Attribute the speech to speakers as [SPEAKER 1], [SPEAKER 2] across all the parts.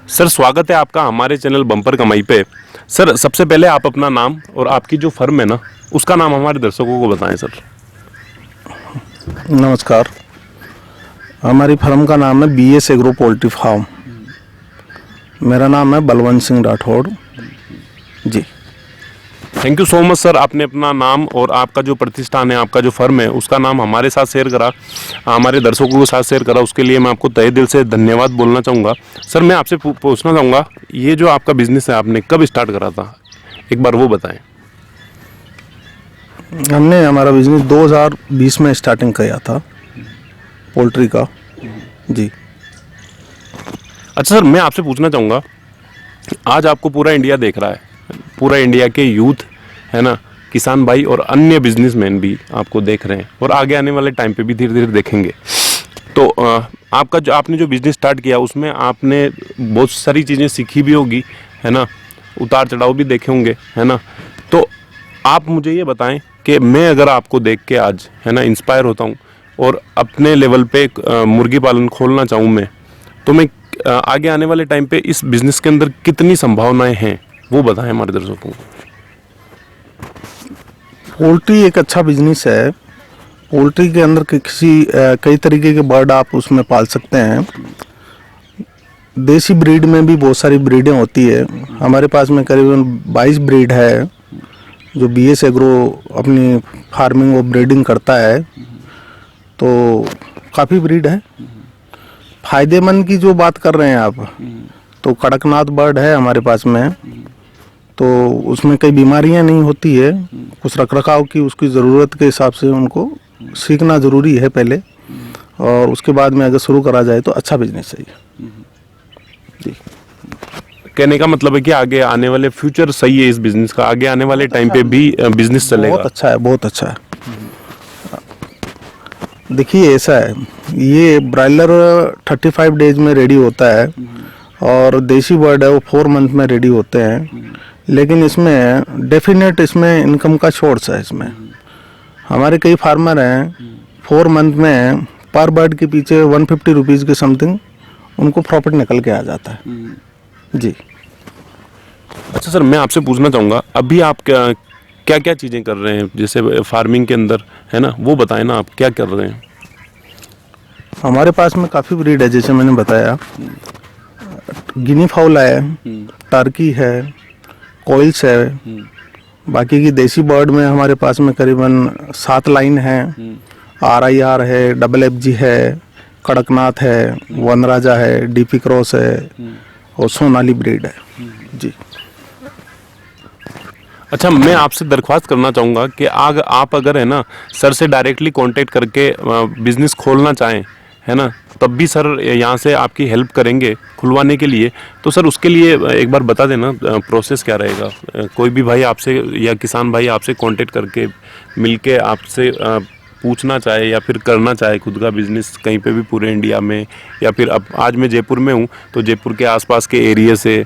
[SPEAKER 1] Sir स्वागत है आपका हमारे चैनल बम्पर कमाई पे। सर सबसे पहले आप अपना नाम और आपकी जो फर्म है ना उसका नाम हमारे दर्शकों को बताएं सर।
[SPEAKER 2] नमस्कार, हमारी फर्म का नाम है BS एग्रो पोल्ट्री फार्म। मेरा नाम है Balwant Singh Rathore ji.
[SPEAKER 1] Thank you so much sir, आपने अपना नाम और आपका जो प्रतिष्ठान है, आपका जो फर्म है उसका नाम हमारे साथ शेयर करा, हमारे दर्शकों के साथ शेयर करा, उसके लिए मैं आपको तहे दिल से धन्यवाद बोलना चाहूँगा। सर मैं आपसे पूछना चाहूँगा, ये जो आपका बिजनेस है आपने कब स्टार्ट करा था, एक बार वो बताएं।
[SPEAKER 2] हमने हमारा बिजनेस 2020 में स्टार्टिंग किया था पोल्ट्री का जी।
[SPEAKER 1] अच्छा सर, मैं आपसे पूछना चाहूँगा, आज आपको पूरा इंडिया देख रहा है, पूरा इंडिया के यूथ है ना, किसान भाई और अन्य बिजनेसमैन भी आपको देख रहे हैं और आगे आने वाले टाइम पे भी धीरे धीरे देखेंगे। तो आपका जो आपने जो बिजनेस स्टार्ट किया उसमें आपने बहुत सारी चीज़ें सीखी भी होगी है ना, उतार चढ़ाव भी देखे होंगे है ना। तो आप मुझे ये बताएं कि मैं अगर आपको देख के आज है ना इंस्पायर होता हूँ और अपने लेवल पे एक मुर्गी पालन खोलना चाहूँ मैं, तो मैं आगे आने वाले टाइम पे इस बिज़नेस के अंदर कितनी संभावनाएं हैं वो बताएं हमारे दर्शकों को।
[SPEAKER 2] पोल्ट्री एक अच्छा बिजनेस है। पोल्ट्री के अंदर कई तरीके के बर्ड आप उसमें पाल सकते हैं। देसी ब्रीड में भी बहुत सारी ब्रीडें होती है। हमारे पास में करीबन 22 ब्रीड है जो BS एग्रो अपनी फार्मिंग और ब्रीडिंग करता है। तो काफ़ी ब्रीड है। फायदेमंद की जो बात कर रहे हैं आप, तो कड़कनाथ बर्ड है हमारे पास में, तो उसमें कई बीमारियां नहीं होती है। कुछ रखरखाव की उसकी ज़रूरत के हिसाब से उनको सीखना ज़रूरी है पहले, और उसके बाद में अगर शुरू करा जाए तो अच्छा बिजनेस है ये जी।
[SPEAKER 1] कहने का मतलब है कि आगे आने वाले फ्यूचर सही है इस बिजनेस का, आगे आने वाले टाइम पे भी बिजनेस चलेगा।
[SPEAKER 2] बहुत अच्छा है, बहुत अच्छा है। देखिए ऐसा है, ये ब्रायलर 35 डेज में रेडी होता है और देसी बर्ड है वो 4 मंथ में रेडी होते हैं। लेकिन इसमें डेफिनेट इसमें इनकम का सोर्स है। इसमें हमारे कई फार्मर हैं 4 मंथ में पर बर्ड के पीछे 150 रुपीज़ के समथिंग उनको प्रॉफिट निकल के आ जाता है जी।
[SPEAKER 1] अच्छा सर, मैं आपसे पूछना चाहूँगा, अभी आप क्या क्या चीज़ें कर रहे हैं जैसे फार्मिंग के अंदर है ना, वो बताएं ना आप क्या कर रहे हैं।
[SPEAKER 2] हमारे पास में काफ़ी ब्रीड है, जैसे मैंने बताया, गिनी फाउल है, टर्की है, कोइल्स है। बाकी की देसी बर्ड में हमारे पास में करीबन 7 लाइन है। RIR है, FFG है, कड़कनाथ है, वनराजा है, DP क्रॉस है और सोनाली ब्रीड है जी।
[SPEAKER 1] अच्छा, मैं आपसे दरख्वास्त करना चाहूँगा कि आप अगर है ना सर से डायरेक्टली कांटेक्ट करके बिजनेस खोलना चाहें है ना, तब भी सर यहाँ से आपकी हेल्प करेंगे खुलवाने के लिए। तो सर उसके लिए एक बार बता देना प्रोसेस क्या रहेगा। कोई भी भाई आपसे या किसान भाई आपसे कांटेक्ट करके मिलके आपसे पूछना चाहे या फिर करना चाहे खुद का बिजनेस कहीं पे भी पूरे इंडिया में, या फिर अब आज मैं जयपुर में हूँ तो जयपुर के आसपास के एरिया से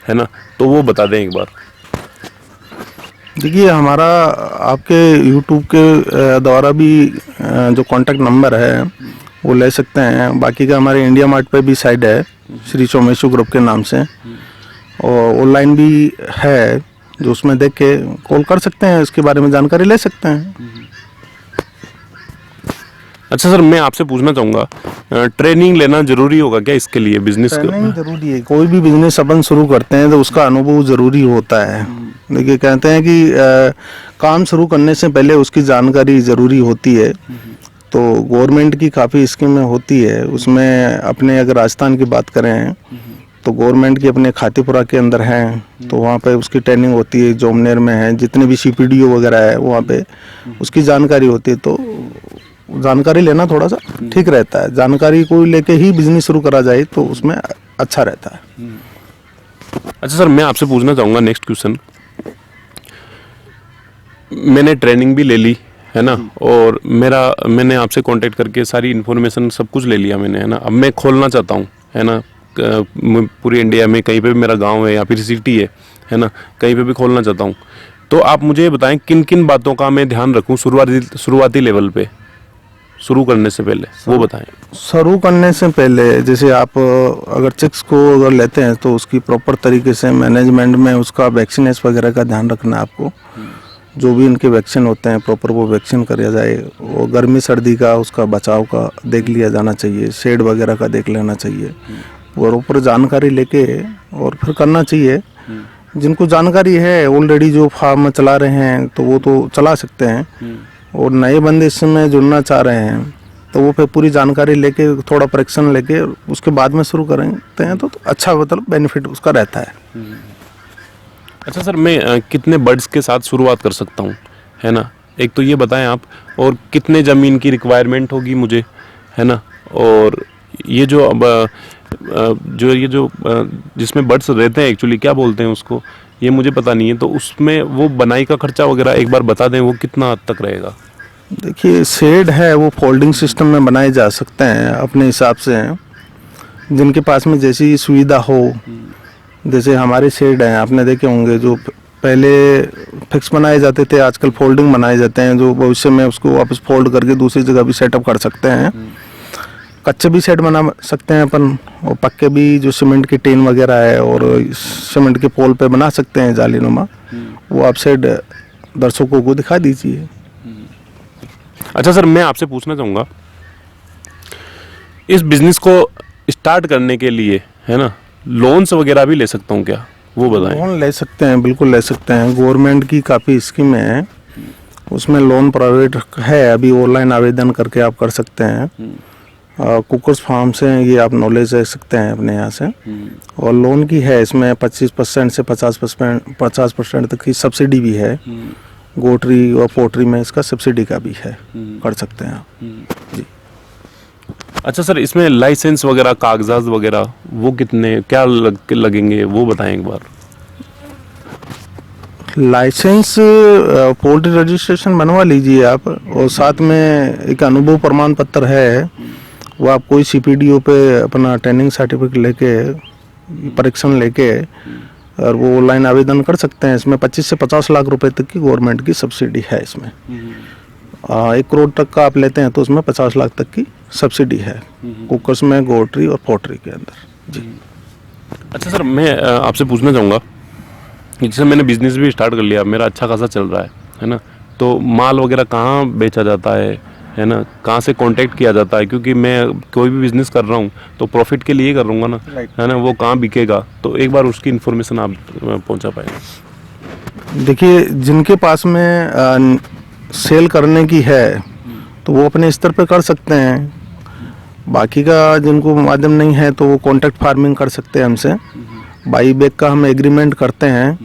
[SPEAKER 1] है ना, तो वो बता दें एक बार।
[SPEAKER 2] देखिए हमारा आपके YouTube के द्वारा भी जो कांटेक्ट नंबर है वो ले सकते हैं। बाकी का हमारे इंडिया मार्ट पे भी साइट है श्री सोमेश्वर ग्रुप के नाम से, और ऑनलाइन भी है जो उसमें देख के कॉल कर सकते हैं, इसके बारे में जानकारी ले सकते हैं।
[SPEAKER 1] अच्छा सर, मैं आपसे पूछना चाहूँगा, ट्रेनिंग लेना जरूरी होगा क्या इसके लिए बिजनेस?
[SPEAKER 2] ट्रेनिंग जरूरी है। कोई भी बिजनेस अपन शुरू करते हैं तो उसका अनुभव जरूरी होता है। देखिए कहते हैं कि काम शुरू करने से पहले उसकी जानकारी ज़रूरी होती है। तो गवर्नमेंट की काफ़ी स्कीमें होती है उसमें। अपने अगर राजस्थान की बात करें तो गवर्नमेंट की अपने खातीपुरा के अंदर हैं, तो वहाँ पे उसकी ट्रेनिंग होती है। जोमनेर में है, जितने भी CPDO वगैरह है वहाँ पे उसकी जानकारी होती है। तो जानकारी लेना थोड़ा सा ठीक रहता है। जानकारी को लेके ही बिजनेस शुरू करा जाए तो उसमें अच्छा रहता है।
[SPEAKER 1] अच्छा सर, मैं आपसे पूछना चाहूँगा नेक्स्ट क्वेश्चन, मैंने ट्रेनिंग भी ले ली है ना, और मैंने आपसे कांटेक्ट करके सारी इन्फॉर्मेशन सब कुछ ले लिया मैंने है ना। अब मैं खोलना चाहता हूँ है ना, पूरी इंडिया में कहीं पे भी मेरा गांव है या फिर सिटी है ना, कहीं पे भी खोलना चाहता हूँ। तो आप मुझे बताएं किन किन बातों का मैं ध्यान रखूँ शुरुआती लेवल पे। शुरू करने से पहले, वो बताएं।
[SPEAKER 2] शुरू करने से पहले जैसे आप अगर चिक्स को अगर लेते हैं तो उसकी प्रॉपर तरीके से मैनेजमेंट में उसका वैक्सीनेस वगैरह का ध्यान रखना है आपको। जो भी इनके वैक्सीन होते हैं प्रॉपर वो वैक्सीन कराया जाए। वो गर्मी सर्दी का उसका बचाव का देख लिया जाना चाहिए, शेड वगैरह का देख लेना चाहिए, प्रॉपर जानकारी लेके और फिर करना चाहिए। जिनको जानकारी है ऑलरेडी जो फार्म चला रहे हैं तो वो तो चला सकते हैं, और नए बंदे इसमें जुड़ना चाह रहे हैं तो वो फिर पूरी जानकारी लेके थोड़ा परीक्षण लेके उसके बाद में शुरू करते हैं तो अच्छा मतलब बेनिफिट उसका रहता है।
[SPEAKER 1] अच्छा सर, मैं कितने बर्ड्स के साथ शुरुआत कर सकता हूँ, है ना? एक तो ये बताएं आप, और कितने ज़मीन की रिक्वायरमेंट होगी मुझे, है ना? और ये जो अब जिसमें बर्ड्स रहते हैं एक्चुअली क्या बोलते हैं उसको, ये मुझे पता नहीं है, तो उसमें वो बनाई का खर्चा वगैरह एक बार बता दें, वो कितना हद तक रहेगा?
[SPEAKER 2] देखिए शेड है वो फोल्डिंग सिस्टम में बनाए जा सकते हैं अपने हिसाब से, जिनके पास में जैसी सुविधा हो। जैसे हमारे शेड हैं आपने देखे होंगे, जो पहले फिक्स बनाए जाते थे आजकल फोल्डिंग बनाए जाते हैं, जो भविष्य में उसको वापस फोल्ड करके दूसरी जगह भी सेटअप कर सकते हैं। कच्चे भी शेड बना सकते हैं अपन, और पक्के भी जो सीमेंट की टीन वगैरह है और सीमेंट के पोल पे बना सकते हैं जालीनुमा। वो आप शेड दर्शकों को दिखा दीजिए।
[SPEAKER 1] अच्छा सर, मैं आपसे पूछना चाहूँगा, इस बिजनेस को स्टार्ट करने के लिए, है ना, लोन्स वगैरह भी ले सकता हूँ क्या, वो बताएं।
[SPEAKER 2] लोन ले सकते हैं, बिल्कुल ले सकते हैं। गवर्नमेंट की काफ़ी स्कीमें हैं, उसमें लोन प्रोवाइड है। अभी ऑनलाइन आवेदन करके आप कर सकते हैं। कुकर्स फार्म से ये आप नॉलेज ले सकते हैं अपने यहाँ से। और लोन की है इसमें 25% से 50% तक की सब्सिडी भी है। गोटरी और पोट्री में इसका सब्सिडी का भी है, कर सकते हैं आप जी।
[SPEAKER 1] अच्छा सर, इसमें लाइसेंस वगैरह कागजात वगैरह वो कितने क्या लगेंगे, वो बताएं एक बार।
[SPEAKER 2] लाइसेंस पोल्ट्री रजिस्ट्रेशन बनवा लीजिए आप, और साथ में एक अनुभव प्रमाण पत्र है, वो आप कोई सीपीडीओ पे अपना ट्रेनिंग सर्टिफिकेट लेके परीक्षण लेके और वो ऑनलाइन आवेदन कर सकते हैं। इसमें 25 से 50 लाख रुपए तक की गवर्नमेंट की सब्सिडी है इसमें। 1 करोड़ तक का आप लेते हैं तो उसमें 50 लाख तक की सब्सिडी है कुकर्स में, गोट्री और पोट्री के अंदर जी।
[SPEAKER 1] अच्छा सर, मैं आपसे पूछना चाहूँगा, जैसे मैंने बिजनेस भी स्टार्ट कर लिया, मेरा अच्छा खासा चल रहा है ना, तो माल वगैरह कहाँ बेचा जाता है ना, कहाँ से कांटेक्ट किया जाता है? क्योंकि मैं कोई भी बिजनेस कर रहा हूँ तो प्रॉफिट के लिए कर रहा हूँ ना, है ना, वो कहाँ बिकेगा, तो एक बार उसकी इन्फॉर्मेशन आप पहुँचा पाएंगे।
[SPEAKER 2] देखिए जिनके पास में सेल करने की है तो वो अपने स्तर पे कर सकते हैं। बाकी का जिनको माध्यम नहीं है तो वो कॉन्ट्रैक्ट फार्मिंग कर सकते हैं हमसे। बाई बैग का हम एग्रीमेंट करते हैं,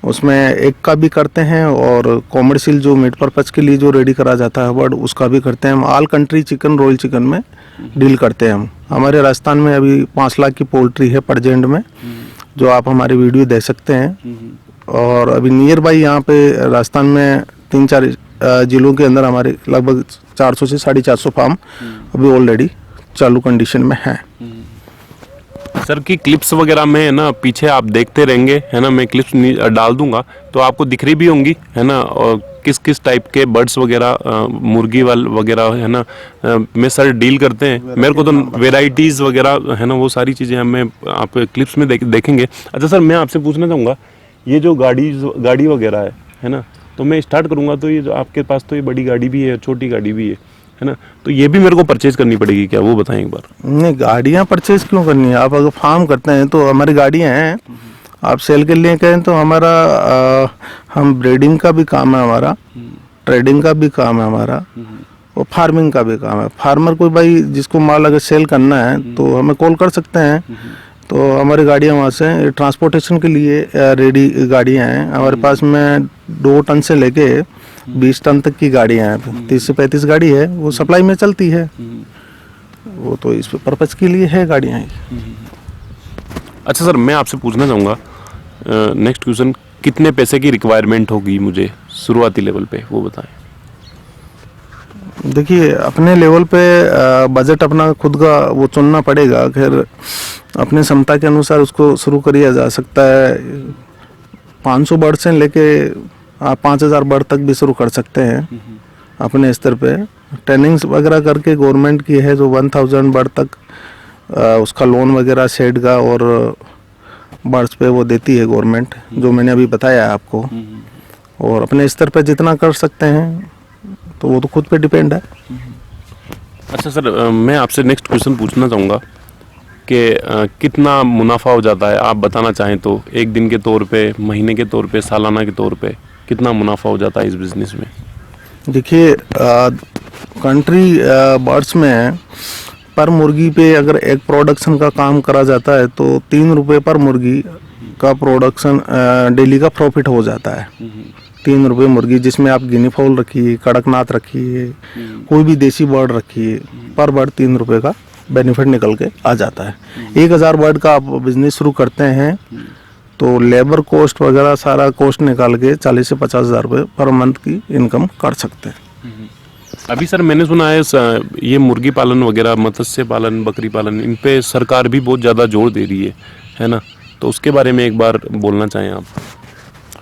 [SPEAKER 2] उसमें एक का भी करते हैं, और कॉमर्शियल जो मीट पर्पज के लिए जो रेडी करा जाता है बर्ड, उसका भी करते हैं हम। All country chicken, royal chicken में डील करते हैं हम। हमारे राजस्थान में अभी 5 लाख की पोल्ट्री है प्रेजेंट में, जो आप हमारी वीडियो देख सकते हैं। और अभी नियर बाई यहाँ पे राजस्थान में 3-4 जिलों के अंदर हमारे लगभग 400 से 450 फार्म अभी ऑलरेडी चालू कंडीशन में हैं।
[SPEAKER 1] सर की क्लिप्स वगैरह में, है ना, पीछे आप देखते रहेंगे, है ना, मैं क्लिप्स डाल दूंगा तो आपको दिख रही भी होंगी, है ना, और किस किस टाइप के बर्ड्स वगैरह, मुर्गी वाल वगैरह, है ना, मैं सर डील करते हैं। मेरे को तो वेराइटीज़ वगैरह, है ना, वो सारी चीज़ें हमें आप क्लिप्स में देखेंगे। अच्छा सर, मैं आपसे पूछना चाहूँगा, ये जो गाड़ी वगैरह है ना, तो मैं स्टार्ट करूँगा तो ये जो आपके पास तो ये बड़ी गाड़ी भी है, छोटी गाड़ी भी है ना, तो ये भी मेरे को परचेज करनी पड़ेगी क्या, वो बताएं एक बार।
[SPEAKER 2] नहीं, गाड़ियाँ परचेज क्यों करनी है? आप अगर फार्म करते हैं तो हमारी गाड़ियाँ हैं, आप सेल के लिए कहें तो हमारा हम ब्रीडिंग का भी काम है हमारा, ट्रेडिंग का भी काम है हमारा, और फार्मिंग का भी काम है। फार्मर कोई भाई जिसको माल अगर सेल करना है तो हमें कॉल कर सकते हैं, तो हमारी गाड़ियाँ वहाँ से ट्रांसपोर्टेशन के लिए रेडी गाड़ियाँ हैं हमारे पास में। 2 टन से लेके 20 टन तक की गाड़ियाँ हैं, 30 से 35 गाड़ी है, वो सप्लाई में चलती है, वो तो इस पर्पज के लिए है गाड़ियाँ।
[SPEAKER 1] अच्छा सर, मैं आपसे पूछना चाहूँगा नेक्स्ट क्वेश्चन, कितने पैसे की रिक्वायरमेंट होगी मुझे शुरुआती लेवल पे, वो बताएं।
[SPEAKER 2] देखिए अपने लेवल पे बजट अपना खुद का वो चुनना पड़ेगा। खैर अपने क्षमता के अनुसार उसको शुरू किया जा सकता है। 500 बर्ड से लेके 5000 बर्ड तक भी शुरू कर सकते हैं अपने स्तर पे, ट्रेनिंग्स वगैरह करके गवर्नमेंट की है जो 1000 बर्ड तक उसका लोन वगैरह शेड का और बर्ड्स पे वो देती है गवर्नमेंट, जो मैंने अभी बताया आपको। और अपने स्तर पे जितना कर सकते हैं तो वो तो खुद पे डिपेंड है।
[SPEAKER 1] अच्छा सर, मैं आपसे नेक्स्ट क्वेश्चन पूछना चाहूँगा कि कितना मुनाफा हो जाता है, आप बताना चाहें तो, एक दिन के तौर पे, महीने के तौर पे, सालाना के तौर पे कितना मुनाफा हो जाता है इस बिज़नेस में?
[SPEAKER 2] देखिए कंट्री बर्ड्स में पर मुर्गी पे अगर एक प्रोडक्शन का काम करा जाता है तो 3 रुपये पर मुर्गी का प्रोडक्शन डेली का प्रॉफिट हो जाता है। 3 रुपये मुर्गी, जिसमें आप गिनी फाउल रखिए, कड़कनाथ रखिए, कोई भी देसी बर्ड रखिए, पर बर्ड 3 रुपये का बेनिफिट निकल के आ जाता है। 1000 बर्ड का आप बिजनेस शुरू करते हैं तो लेबर कॉस्ट वगैरह सारा कॉस्ट निकाल के 40 से 50 हज़ार रुपये पर मंथ की इनकम कर सकते हैं।
[SPEAKER 1] अभी सर मैंने सुना है ये मुर्गी पालन वगैरह, मत्स्य पालन, बकरी पालन, इन पे सरकार भी बहुत ज़्यादा जोर दे रही है ना? तो उसके बारे में एक बार बोलना चाहें आप?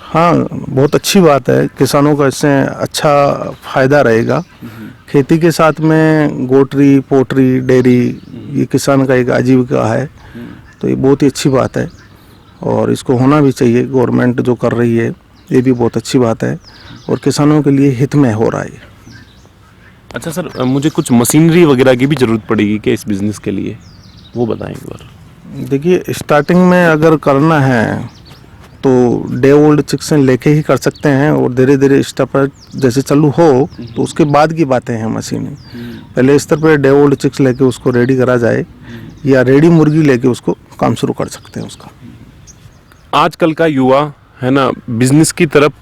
[SPEAKER 2] हाँ, बहुत अच्छी बात है, किसानों का इससे अच्छा फ़ायदा रहेगा। खेती के साथ में गोटरी, पोल्ट्री, डेयरी, ये किसान का एक आजीविका है, तो ये बहुत ही अच्छी बात है और इसको होना भी चाहिए। गवर्नमेंट जो कर रही है ये भी बहुत अच्छी बात है और किसानों के लिए हित में हो रहा है।
[SPEAKER 1] अच्छा सर, मुझे कुछ मशीनरी वगैरह की भी ज़रूरत पड़ेगी क्या इस बिज़नेस के लिए, वो बताएं एक बार।
[SPEAKER 2] देखिए, स्टार्टिंग में अगर करना है तो डे ओल्ड चिक्स लेके ही कर सकते हैं और धीरे धीरे स्टेप जैसे चालू हो तो उसके बाद की बातें हैं मशीनें। पहले स्तर पर डे ओल्ड चिक्स लेके उसको रेडी करा जाए या रेडी मुर्गी लेके उसको काम शुरू कर सकते हैं उसका।
[SPEAKER 1] आजकल का युवा है ना बिजनेस की तरफ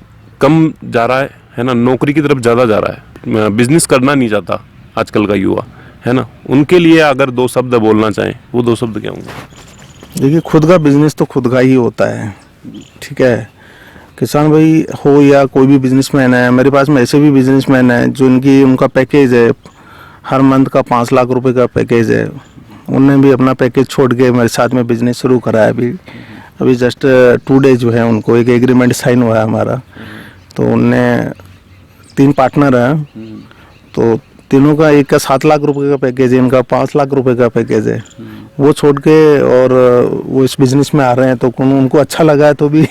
[SPEAKER 1] कम जा रहा है ना, नौकरी की तरफ ज़्यादा जा रहा है, बिजनेस करना नहीं चाहता आजकल का युवा, है ना? उनके लिए अगर 2 शब्द बोलना चाहें, वो 2 शब्द क्या होंगे?
[SPEAKER 2] देखिए, खुद का बिजनेस तो खुद का ही होता है, ठीक है। किसान भाई हो या कोई भी बिजनेसमैन है, मेरे पास में ऐसे भी बिजनेसमैन हैं जो उनका पैकेज है, हर मंथ का 5 लाख रुपए का पैकेज है। उनने भी अपना पैकेज छोड़ के मेरे साथ में बिजनेस शुरू करा है। अभी जस्ट 2 डेज जो है उनको एक एग्रीमेंट साइन हुआ है हमारा। तो उनने 3 पार्टनर हैं, तो तीनों का एक का 7 लाख रुपए का पैकेज है, इनका 5 लाख रुपए का पैकेज है। वो छोड़ के और वो इस बिजनेस में आ रहे हैं तो उनको अच्छा लगा है तो भी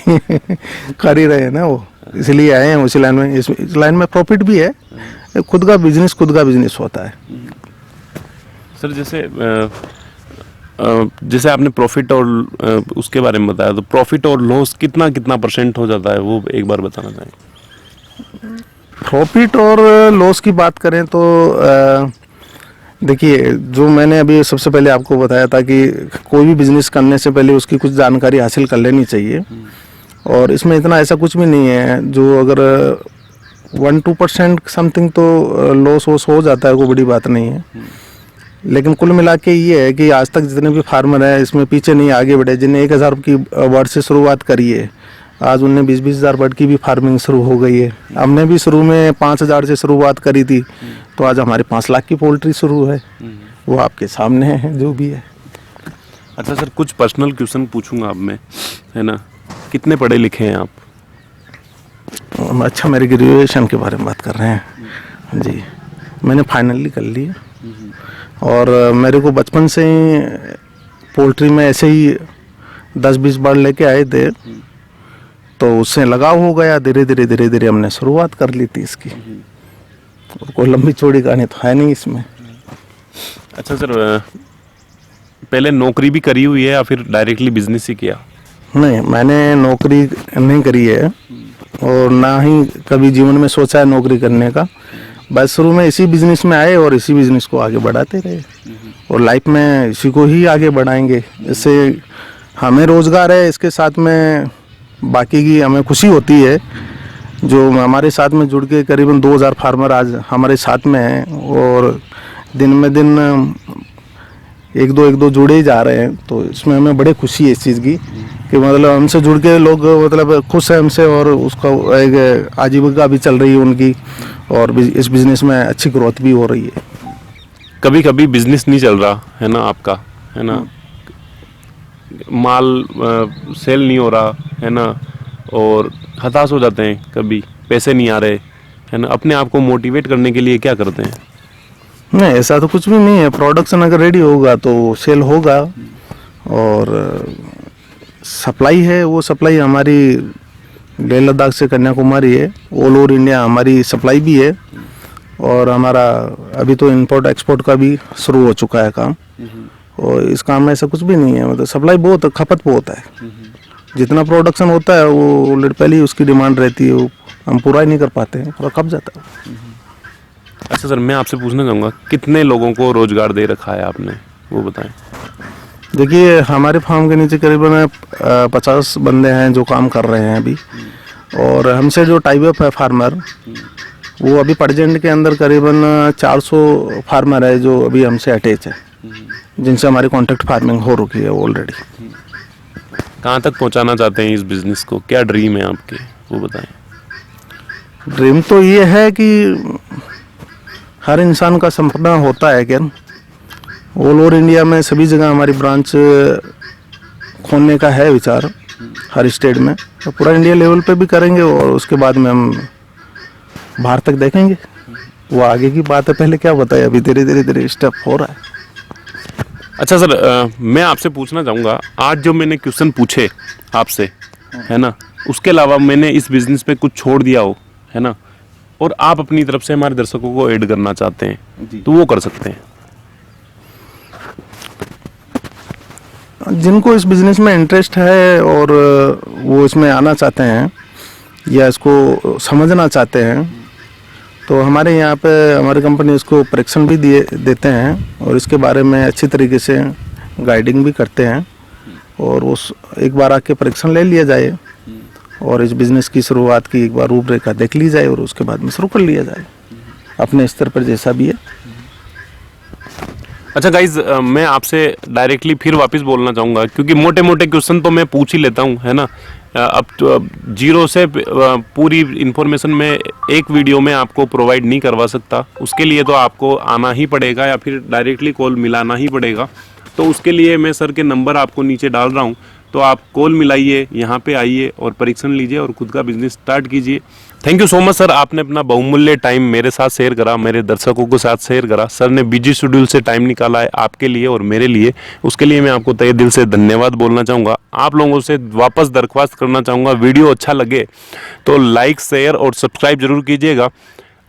[SPEAKER 2] कर ही रहे हैं ना वो, इसलिए आए हैं उसी लाइन में। इस लाइन में प्रॉफिट भी है, खुद का बिजनेस होता है।
[SPEAKER 1] सर जैसे आपने प्रॉफिट और उसके बारे में बताया, तो प्रॉफिट और लॉस कितना % हो जाता है, वो एक बार बताना चाहें?
[SPEAKER 2] प्रॉफिट और लॉस की बात करें तो देखिए, जो मैंने अभी सबसे पहले आपको बताया था कि कोई भी बिजनेस करने से पहले उसकी कुछ जानकारी हासिल कर लेनी चाहिए और इसमें इतना ऐसा कुछ भी नहीं है। जो अगर 1-2% समथिंग तो लॉस वॉस हो जाता है, कोई बड़ी बात नहीं है। लेकिन कुल मिला के ये है कि आज तक जितने भी फार्मर हैं इसमें पीछे नहीं आगे बढ़े। जिन्हें 1000 की बर्ड से शुरुआत करी है, आज उनने 20-20 हज़ार बर्ड की भी फार्मिंग शुरू हो गई है। हमने भी शुरू में 5000 से शुरुआत करी थी, तो आज हमारे 5 लाख की पोल्ट्री शुरू है। वो आपके सामने है जो भी है।
[SPEAKER 1] अच्छा सर, कुछ पर्सनल क्वेश्चन पूछूंगा आप में, है ना? कितने पढ़े लिखे हैं आप?
[SPEAKER 2] अच्छा, मेरे ग्रेजुएशन के बारे में बात कर रहे हैं जी। मैंने फाइनली कर ली और मेरे को बचपन से ही पोल्ट्री में ऐसे ही 10-20 बर्ड लेके आए थे, तो उससे लगाव हो गया। धीरे धीरे हमने शुरुआत कर ली थी इसकी। और कोई लंबी चौड़ी कहानी तो है नहीं इसमें।
[SPEAKER 1] अच्छा सर, पहले नौकरी भी करी हुई है या फिर डायरेक्टली बिजनेस ही किया?
[SPEAKER 2] नहीं, मैंने नौकरी नहीं करी है और ना ही कभी जीवन में सोचा है नौकरी करने का। बस शुरू में इसी बिजनेस में आए और इसी बिजनेस को आगे बढ़ाते रहे और लाइफ में इसी को ही आगे बढ़ाएंगे। इससे हमें रोजगार है, इसके साथ में बाकी की हमें खुशी होती है। जो हमारे साथ में जुड़ के करीबन 2000 फार्मर आज हमारे साथ में हैं और दिन में दिन एक दो जुड़े ही जा रहे हैं। तो इसमें हमें बड़ी खुशी है इस चीज़ की कि मतलब हमसे जुड़ के लोग मतलब खुश हैं हमसे और उसका एक आजीविका भी चल रही है उनकी और इस बिज़नेस में अच्छी ग्रोथ भी हो रही है।
[SPEAKER 1] कभी कभी बिजनेस नहीं चल रहा है ना आपका, है ना, माल सेल नहीं हो रहा है ना, और हताश हो जाते हैं, कभी पैसे नहीं आ रहे, है ना, अपने आप को मोटिवेट करने के लिए क्या करते हैं?
[SPEAKER 2] नहीं, ऐसा तो कुछ भी नहीं है। प्रोडक्शन अगर रेडी होगा तो सेल होगा, और सप्लाई है, वो सप्लाई हमारी लेह लद्दाख से कन्याकुमारी है, ऑल ओवर इंडिया हमारी सप्लाई भी है। और हमारा अभी तो इंपोर्ट एक्सपोर्ट का भी शुरू हो चुका है काम। और इस काम में ऐसा कुछ भी नहीं है, मतलब सप्लाई बहुत, खपत बहुत है। जितना प्रोडक्शन होता है वो ऑलरेडी पहले ही उसकी डिमांड रहती है, वो हम पूरा ही नहीं कर पाते हैं, पूरा खप जाता है।
[SPEAKER 1] अच्छा सर, मैं आपसे पूछना चाहूँगा कितने लोगों को रोजगार दे रखा है आपने, वो बताएं।
[SPEAKER 2] देखिए, हमारे फार्म के नीचे करीबन 50 बंदे हैं जो काम कर रहे हैं अभी। और हमसे जो टाइप अप है फार्मर, वो अभी प्रेजेंट के अंदर करीबन 400 फार्मर है जो अभी हमसे अटैच है, जिनसे हमारी कॉन्ट्रैक्ट फार्मिंग हो रखी है ऑलरेडी।
[SPEAKER 1] कहाँ तक पहुँचाना चाहते हैं इस बिजनेस को, क्या ड्रीम है आपके, वो बताएं।
[SPEAKER 2] ड्रीम तो ये है कि हर इंसान का सपना होता है कि ऑल ओवर इंडिया में सभी जगह हमारी ब्रांच खोलने का है विचार, हर स्टेट में। तो पूरा इंडिया लेवल पे भी करेंगे, और उसके बाद में हम बाहर तक देखेंगे, वो आगे की बात है। पहले क्या बताए, अभी धीरे धीरे स्टेप हो रहा है।
[SPEAKER 1] अच्छा सर, मैं आपसे पूछना चाहूँगा, आज जो मैंने क्वेश्चन पूछे आपसे, है ना, उसके अलावा मैंने इस बिजनेस पे कुछ छोड़ दिया हो, है ना, और आप अपनी तरफ से हमारे दर्शकों को ऐड करना चाहते हैं, तो वो कर सकते हैं।
[SPEAKER 2] जिनको इस बिज़नेस में इंटरेस्ट है और वो इसमें आना चाहते हैं या इसको समझना चाहते हैं, तो हमारे यहाँ पे हमारी कंपनी इसको परीक्षण भी देते हैं, और इसके बारे में अच्छी तरीके से गाइडिंग भी करते हैं। और उस एक बार आके परीक्षण ले लिया जाए, और इस बिज़नेस की शुरुआत की एक बार रूपरेखा देख ली जाए, और उसके बाद में शुरू कर लिया जाए अपने स्तर पर जैसा भी है।
[SPEAKER 1] अच्छा गाइज, मैं आपसे डायरेक्टली फिर वापस बोलना चाहूँगा, क्योंकि मोटे मोटे क्वेश्चन तो मैं पूछ ही लेता हूँ, है ना। अब तो जीरो से पूरी इन्फॉर्मेशन मैं एक वीडियो में आपको प्रोवाइड नहीं करवा सकता। उसके लिए तो आपको आना ही पड़ेगा या फिर डायरेक्टली कॉल मिलाना ही पड़ेगा। तो उसके लिए मैं सर के नंबर आपको नीचे डाल रहा हूँ, तो आप कॉल मिलाइए, यहाँ पे आइए और परीक्षण लीजिए और खुद का बिजनेस स्टार्ट कीजिए। Thank you so much sir, आपने अपना बहुमूल्य टाइम मेरे साथ शेयर करा, मेरे दर्शकों के साथ शेयर करा। सर ने बिजी शेड्यूल से टाइम निकाला है आपके लिए और मेरे लिए, उसके लिए मैं आपको तहे दिल से धन्यवाद बोलना चाहूँगा। आप लोगों से वापस दरख्वास्त करना चाहूँगा, वीडियो अच्छा लगे तो लाइक, शेयर और सब्सक्राइब जरूर कीजिएगा।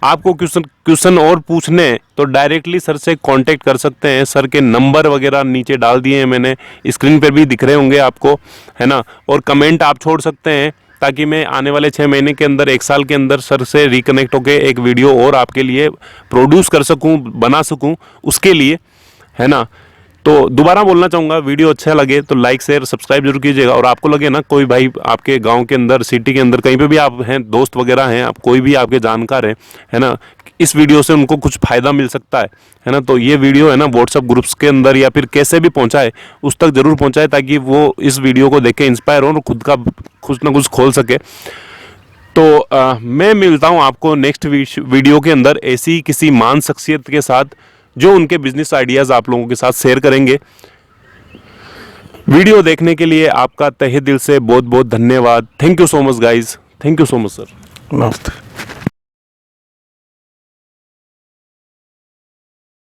[SPEAKER 1] आपको क्वेश्चन और पूछने तो डायरेक्टली सर से कांटेक्ट कर सकते हैं। सर के नंबर वगैरह नीचे डाल दिए हैं मैंने, स्क्रीन पर भी दिख रहे होंगे आपको, है ना। और कमेंट आप छोड़ सकते हैं, ताकि मैं आने वाले 6 महीने के अंदर, 1 साल के अंदर सर से रिकनेक्ट होकर एक वीडियो और आपके लिए प्रोड्यूस कर सकूं, बना सकूं, उसके लिए, है ना। तो दोबारा बोलना चाहूँगा, वीडियो अच्छा लगे तो लाइक, शेयर, सब्सक्राइब जरूर कीजिएगा। और आपको लगे ना कोई भाई आपके गांव के अंदर, सिटी के अंदर, कहीं पे भी आप हैं, दोस्त वगैरह हैं, आप कोई भी आपके जानकार हैं, है ना, इस वीडियो से उनको कुछ फ़ायदा मिल सकता है ना, तो ये वीडियो है ना व्हाट्सअप ग्रुप्स के अंदर या फिर कैसे भी पहुँचाए, उस तक ज़रूर पहुँचाए, ताकि वो इस वीडियो को देख के इंस्पायर हो और खुद का कुछ ना कुछ खोल सके। तो मैं मिलता हूँ आपको नेक्स्ट वीडियो के अंदर ऐसी किसी मान शख्सियत के साथ, जो उनके बिजनेस आइडियाज़ आप लोगों के साथ शेयर करेंगे। वीडियो देखने के लिए आपका तहे दिल से बहुत बहुत धन्यवाद। Thank you so much guys, thank you so much sir.
[SPEAKER 2] नमस्ते।